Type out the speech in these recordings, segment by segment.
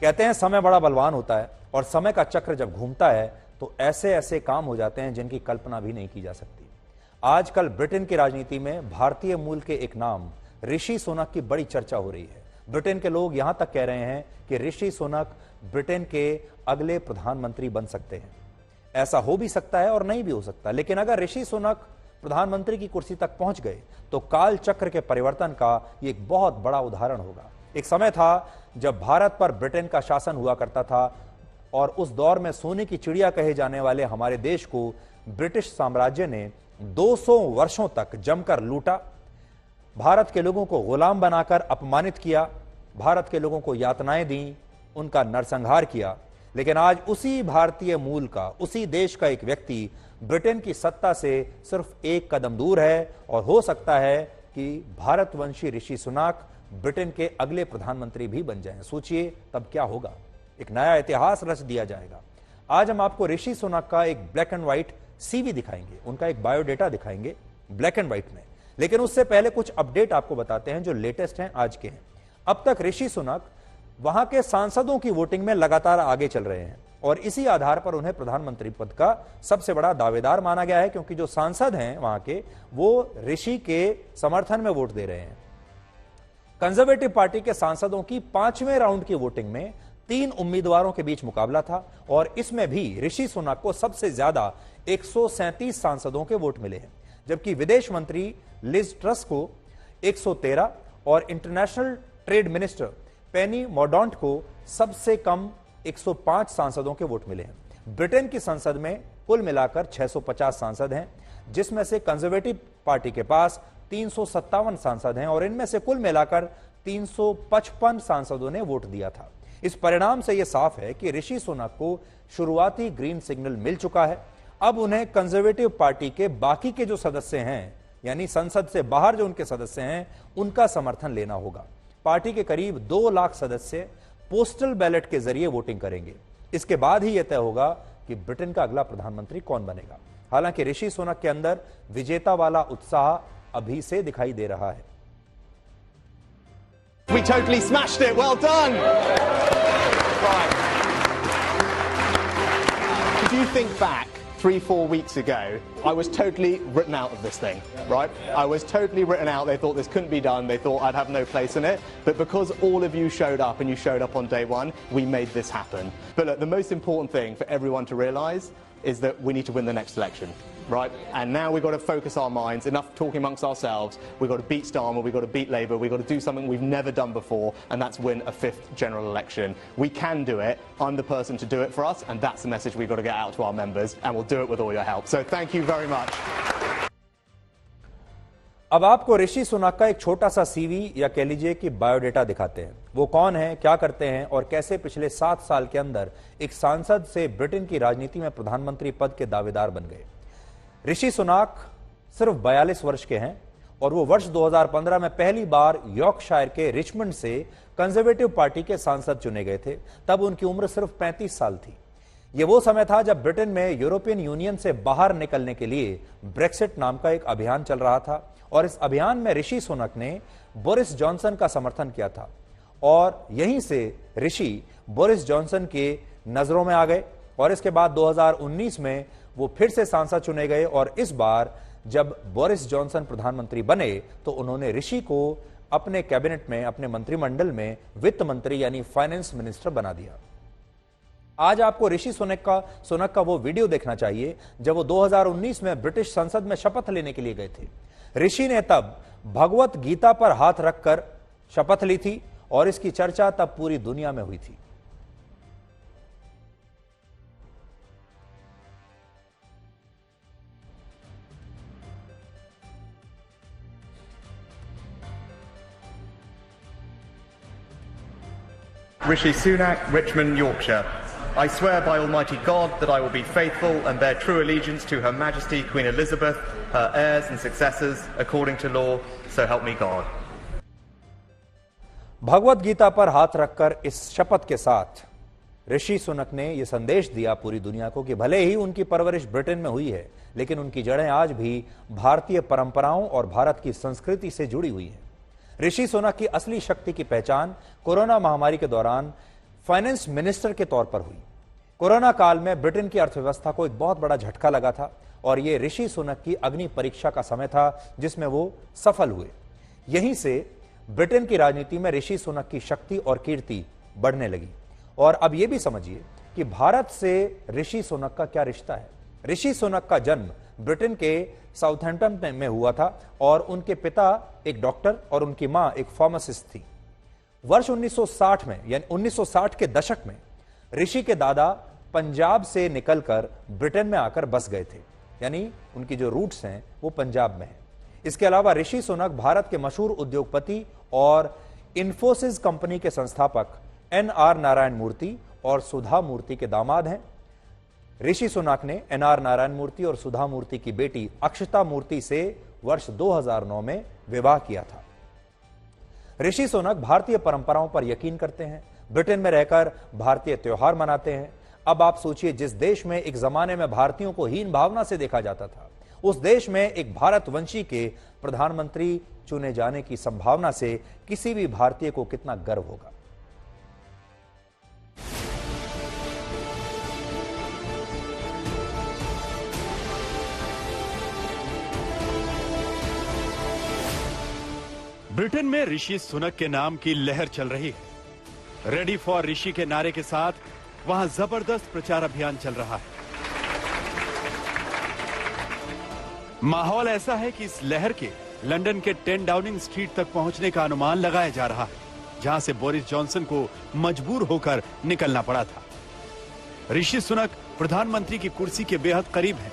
कहते हैं समय बड़ा बलवान होता है और समय का चक्र जब घूमता है तो ऐसे ऐसे काम हो जाते हैं जिनकी कल्पना भी नहीं की जा सकती। आजकल ब्रिटेन की राजनीति में भारतीय मूल के एक नाम ऋषि सुनक की बड़ी चर्चा हो रही है। ब्रिटेन के लोग यहां तक कह रहे हैं कि ऋषि सुनक ब्रिटेन के अगले प्रधानमंत्री बन सकते हैं। ऐसा हो भी सकता है और नहीं भी हो सकता, लेकिन अगर ऋषि सुनक प्रधानमंत्री की कुर्सी तक पहुंच गए तो काल चक्र के परिवर्तन का ये एक बहुत बड़ा उदाहरण होगा। एक समय था जब भारत पर ब्रिटेन का शासन हुआ करता था और उस दौर में सोने की चिड़िया कहे जाने वाले हमारे देश को ब्रिटिश साम्राज्य ने 200 वर्षों तक जमकर लूटा, भारत के लोगों को गुलाम बनाकर अपमानित किया, भारत के लोगों को यातनाएं दी, उनका नरसंहार किया। लेकिन आज उसी भारतीय मूल का, उसी देश का एक व्यक्ति ब्रिटेन की सत्ता से सिर्फ एक कदम दूर है और हो सकता है कि भारतवंशी ऋषि सुनक ब्रिटेन के अगले प्रधानमंत्री भी बन जाएं। सोचिए तब क्या होगा, एक नया इतिहास रच दिया जाएगा। आज हम आपको ऋषि सुनक का एक ब्लैक एंड व्हाइट सीवी दिखाएंगे, उनका एक बायोडेटा दिखाएंगे ब्लैक एंड व्हाइट में। लेकिन उससे पहले कुछ अपडेट आपको बताते हैं जो लेटेस्ट हैं, आज के हैं। अब तक ऋषि सुनक वहां के सांसदों की वोटिंग में लगातार आगे चल रहे हैं और इसी आधार पर उन्हें प्रधानमंत्री पद का सबसे बड़ा दावेदार माना गया है, क्योंकि जो सांसद हैं वहां के वो ऋषि के समर्थन में वोट दे रहे हैं। कंजर्वेटिव पार्टी के सांसदों की 5वें राउंड की वोटिंग में 3 उम्मीदवारों के बीच मुकाबला था और इसमें भी ऋषि सुनक को सबसे ज्यादा 137 सांसदों के वोट मिले हैं, जबकि विदेश मंत्री लिज ट्रस को 113 और इंटरनेशनल ट्रेड मिनिस्टर पेनी मॉर्डॉन्ट को सबसे कम 105 सांसदों के वोट मिले हैं। ब्रिटेन की संसद में कुल मिलाकर 650 सांसद हैं, जिसमें से कंजर्वेटिव पार्टी के पास 357 सांसद हैं और इनमें से कुल मिलाकर 355 सांसदों ने वोट दिया था। इस परिणाम से यह साफ है कि ऋषि सुनक को शुरुआती ग्रीन सिग्नल मिल चुका है। अब उन्हें कंजर्वेटिव पार्टी के बाकी के जो सदस्य हैं, यानी संसद से बाहर जो उनके सदस्य हैं, उनका समर्थन लेना होगा। पार्टी के करीब 2 लाख सदस्य पोस्टल बैलेट के जरिए वोटिंग करेंगे। इसके बाद ही यह तय होगा कि ब्रिटेन का अगला प्रधानमंत्री कौन बनेगा। हालांकि ऋषि सुनक के अंदर विजेता वाला उत्साह अभी से दिखाई दे रहा है। We totally smashed it. Well done. Right. If you think back 3-4 weeks ago, I was totally written out of this thing, right? I was totally written out. They thought this couldn't be done. They thought I'd have no place in it. But because all of you showed up and you showed up on day one, we made this happen. But look, the most important thing for everyone to realize is that we need to win the next election, right? And now we've got to focus our minds, enough talking amongst ourselves. We've got to beat Starmer, we've got to beat Labour, we've got to do something we've never done before, and that's win a 5th general election. We can do it. I'm the person to do it for us, and that's the message we've got to get out to our members, and we'll do it with all your help. So thank you very much. अब आपको ऋषि सुनक का एक छोटा सा CV या कह लीजिए कि बायोडेटा दिखाते हैं। वो कौन है, क्या करते हैं और कैसे पिछले 7 साल के अंदर एक सांसद से ब्रिटेन की राजनीति में प्रधानमंत्री पद के दावेदार बन गए। ऋषि सुनक सिर्फ 42 वर्ष के हैं और वो वर्ष 2015 में पहली बार यॉर्कशायर के रिचमंड से कंजर्वेटिव पार्टी के सांसद चुने गए थे। तब उनकी उम्र सिर्फ 35 साल थी। यह वो समय था जब ब्रिटेन में यूरोपियन यूनियन से बाहर निकलने के लिए ब्रेक्सिट नाम का एक अभियान चल रहा था और इस अभियान में ऋषि सुनक ने बोरिस जॉनसन का समर्थन किया था और यहीं से ऋषि बोरिस जॉनसन के नजरों में आ गए और इसके बाद 2019 में वो फिर से सांसद चुने गए और इस बार जब बोरिस जॉनसन प्रधानमंत्री बने तो उन्होंने ऋषि को अपने कैबिनेट में, अपने मंत्रिमंडल में वित्त मंत्री यानी फाइनेंस मिनिस्टर बना दिया। आज आपको ऋषि सुनक का वो वीडियो देखना चाहिए जब वो 2019 में ब्रिटिश संसद में शपथ लेने के लिए गए थे। ऋषि ने तब भगवत गीता पर हाथ रखकर शपथ ली थी और इसकी चर्चा तब पूरी दुनिया में हुई थी। Rishi Sunak, Richmond, Yorkshire. I swear by Almighty God that I will be faithful and bear true allegiance to Her Majesty Queen Elizabeth, her heirs and successors, according to law, so help me God. Bhagavad Gita पर हाथ रखकर इस शपथ के साथ ऋषि सुनक ने यह संदेश दिया पूरी दुनिया को कि भले ही उनकी परवरिश ब्रिटेन में हुई है, लेकिन उनकी जड़ें आज भी भारतीय परंपराओं और भारत की संस्कृति से जुड़ी हुई हैं। ऋषि सुनक की असली शक्ति की पहचान कोरोना महामारी के दौरान फाइनेंस मिनिस्टर के तौर पर हुई। कोरोना काल में ब्रिटेन की अर्थव्यवस्था को एक बहुत बड़ा झटका लगा था और यह ऋषि सुनक की अग्नि परीक्षा का समय था जिसमें वो सफल हुए। यहीं से ब्रिटेन की राजनीति में ऋषि सुनक की शक्ति और कीर्ति बढ़ने लगी। और अब यह भी समझिए कि भारत से ऋषि सुनक का क्या रिश्ता है। ऋषि सुनक का जन्म ब्रिटेन के साउथहैम्पटन में हुआ था और उनके पिता एक डॉक्टर और उनकी मां एक फार्मासिस्ट थी। वर्ष 1960 में यानी 1960 के दशक में ऋषि के दादा पंजाब से निकलकर ब्रिटेन में आकर बस गए थे, यानी उनकी जो रूट्स हैं वो पंजाब में है। इसके अलावा ऋषि सुनक भारत के मशहूर उद्योगपति और इंफोसिस कंपनी के संस्थापक NR नारायण मूर्ति और सुधा मूर्ति के दामाद हैं। ऋषि सुनक ने NR नारायण मूर्ति और सुधा मूर्ति की बेटी अक्षता मूर्ति से वर्ष 2009 में विवाह किया था। ऋषि सुनक भारतीय परंपराओं पर यकीन करते हैं, ब्रिटेन में रहकर भारतीय त्योहार मनाते हैं। अब आप सोचिए, जिस देश में एक जमाने में भारतीयों को हीन भावना से देखा जाता था, उस देश में एक भारतवंशी के प्रधानमंत्री चुने जाने की संभावना से किसी भी भारतीय को कितना गर्व होगा। ब्रिटेन में ऋषि सुनक के नाम की लहर चल रही है। रेडी फॉर ऋषि के नारे के साथ वहां जबरदस्त प्रचार अभियान चल रहा है। माहौल ऐसा है कि इस लहर के लंदन के 10 डाउनिंग स्ट्रीट तक पहुंचने का अनुमान लगाया जा रहा है, जहां से बोरिस जॉनसन को मजबूर होकर निकलना पड़ा था। ऋषि सुनक प्रधानमंत्री की कुर्सी के बेहद करीब हैं।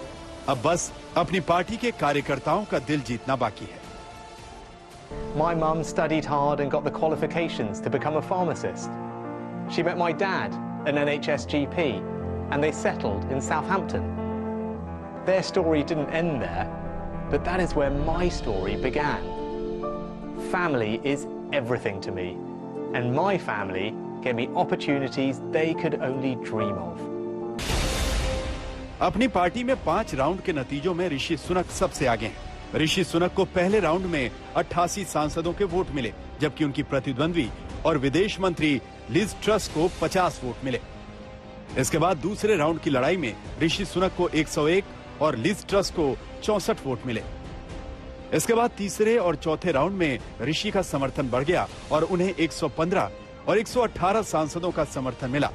अब बस अपनी पार्टी के कार्यकर्ताओं का दिल जीतना बाकी है। My mum studied hard and got the qualifications to become a pharmacist. She met my dad, an NHS GP, and they settled in Southampton. Their story didn't end there, but that is where my story began. Family is everything to me, and my family gave me opportunities they could only dream of. अपनी party में 5 round के नतीजों में ऋषि सुनक सबसे आगे हैं। ऋषि सुनक को पहले राउंड में 88 सांसदों के वोट मिले, जबकि उनकी प्रतिद्वंद्वी और विदेश मंत्री लिज ट्रस को 50 वोट मिले। इसके बाद दूसरे राउंड की लड़ाई में ऋषि सुनक को 101 और लिज ट्रस को 64 वोट मिले। इसके बाद तीसरे और चौथे राउंड में ऋषि का समर्थन बढ़ गया और उन्हें 115 और 118 सांसदों का समर्थन मिला।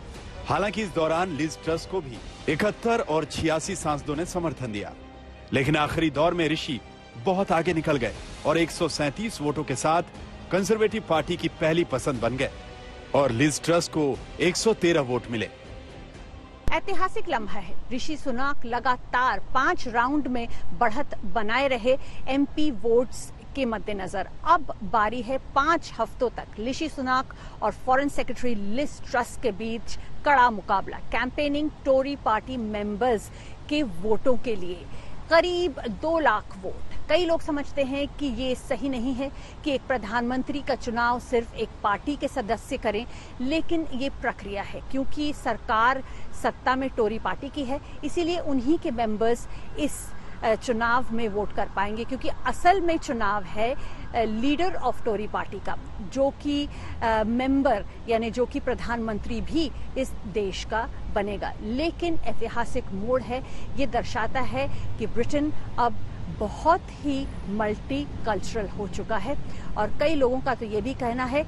हालांकि इस दौरान लिज ट्रस को भी 71 और 86 सांसदों ने समर्थन दिया, लेकिन आखिरी दौर में ऋषि बहुत आगे निकल गए और 137 वोटों के साथ कंजर्वेटिव पार्टी की पहली पसंद बन गए और लिज ट्रस को 113 वोट मिले। ऐतिहासिक लम्हा है। ऋषि सुनक लगातार 5 राउंड में बढ़त बनाए रहे MP वोट्स के मद्देनजर अब बारी है 5 हफ्तों तक ऋषि सुनक और फॉरेन सेक्रेटरी लिज ट्रस के बीच कड़ा मुकाबला। कैंपेनिंग टोरी पार्टी मेंबर्स के वोटों के लिए करीब 2 लाख वोट। कई लोग समझते हैं कि ये सही नहीं है कि एक प्रधानमंत्री का चुनाव सिर्फ एक पार्टी के सदस्य करें, लेकिन ये प्रक्रिया है क्योंकि सरकार सत्ता में टोरी पार्टी की है, इसीलिए उन्हीं के मेंबर्स इस चुनाव में वोट कर पाएंगे, क्योंकि असल में चुनाव है लीडर ऑफ टोरी पार्टी का, जो कि मेंबर यानी जो कि प्रधानमंत्री भी इस देश का बनेगा। लेकिन ऐतिहासिक मोड़ है, ये दर्शाता है कि ब्रिटेन अब बहुत ही मल्टी कल्चरल हो चुका है और कई लोगों का तो ये भी कहना है,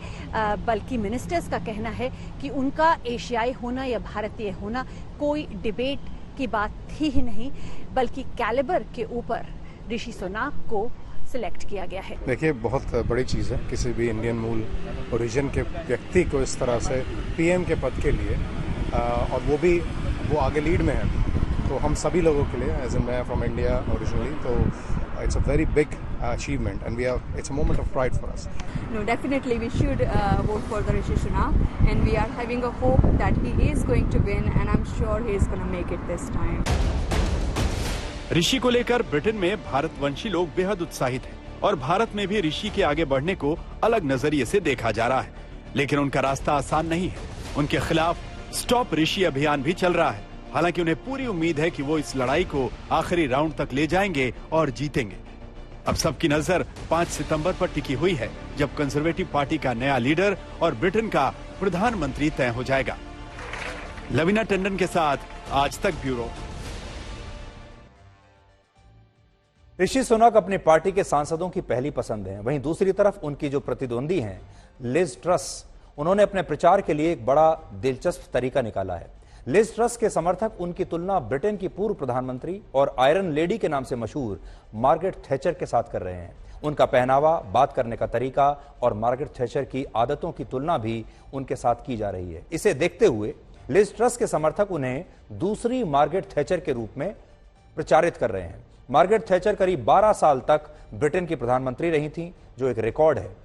बल्कि मिनिस्टर्स का कहना है कि उनका एशियाई होना या भारतीय होना कोई डिबेट की बात थी ही नहीं, बल्कि कैलिबर के ऊपर ऋषि सुनक को सिलेक्ट किया गया है। देखिए, बहुत बड़ी चीज़ है किसी भी इंडियन मूल ओरिजिन के व्यक्ति को इस तरह से PM के पद के लिए, और वो आगे लीड में है, तो हम सभी लोगों के लिए, एज इन मैं फ्रॉम इंडिया ओरिजिनली, तो it's a very big achievement and it's a moment of pride for us. No, definitely we should vote for the Rishi Sunak, and we are having a hope that he is going to win, and I'm sure he is going to make it this time. ऋषि को लेकर Britain में भारतवंशी लोग बेहद उत्साहित हैं और भारत में भी ऋषि के आगे बढ़ने को अलग नजरिए से देखा जा रहा है, लेकिन उनका रास्ता आसान नहीं है। उनके खिलाफ स्टॉप ऋषि अभियान भी चल रहा है। हालांकि उन्हें पूरी उम्मीद है कि वो इस लड़ाई को आखिरी राउंड तक ले जाएंगे और जीतेंगे। अब सबकी नजर 5 सितंबर पर टिकी हुई है, जब कंजर्वेटिव पार्टी का नया लीडर और ब्रिटेन का प्रधानमंत्री तय हो जाएगा। लवीना टंडन के साथ आज तक ब्यूरो। ऋषि सुनक अपनी पार्टी के सांसदों की पहली पसंद हैं। वहीं दूसरी तरफ उनकी जो प्रतिद्वंदी हैं लिज ट्रस, उन्होंने अपने प्रचार के लिए एक बड़ा दिलचस्प तरीका निकाला है। लिज ट्रस के समर्थक उनकी तुलना ब्रिटेन की पूर्व प्रधानमंत्री और आयरन लेडी के नाम से मशहूर मार्गरेट थैचर के साथ कर रहे हैं। उनका पहनावा, बात करने का तरीका और मार्गरेट थैचर की आदतों की तुलना भी उनके साथ की जा रही है। इसे देखते हुए लिज ट्रस के समर्थक उन्हें दूसरी मार्गरेट थैचर के रूप में प्रचारित कर रहे हैं। मार्गरेट थैचर करीब 12 साल तक ब्रिटेन की प्रधानमंत्री रही थी, जो एक रिकॉर्ड है।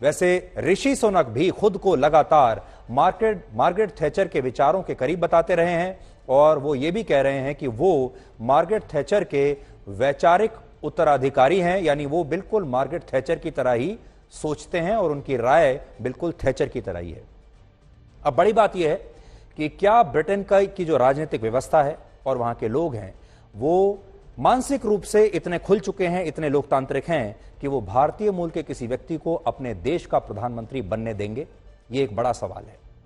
वैसे ऋषि सुनक भी खुद को लगातार मार्गरेट थैचर के विचारों के करीब बताते रहे हैं और वो ये भी कह रहे हैं कि वो मार्गरेट थैचर के वैचारिक उत्तराधिकारी हैं, यानी वो बिल्कुल मार्गरेट थैचर की तरह ही सोचते हैं और उनकी राय बिल्कुल थैचर की तरह ही है। अब बड़ी बात यह है कि क्या ब्रिटेन की जो राजनीतिक व्यवस्था है और वहां के लोग हैं वो मानसिक रूप से इतने खुल चुके हैं, इतने लोकतांत्रिक हैं कि वो भारतीय मूल के किसी व्यक्ति को अपने देश का प्रधानमंत्री बनने देंगे? ये एक बड़ा सवाल है।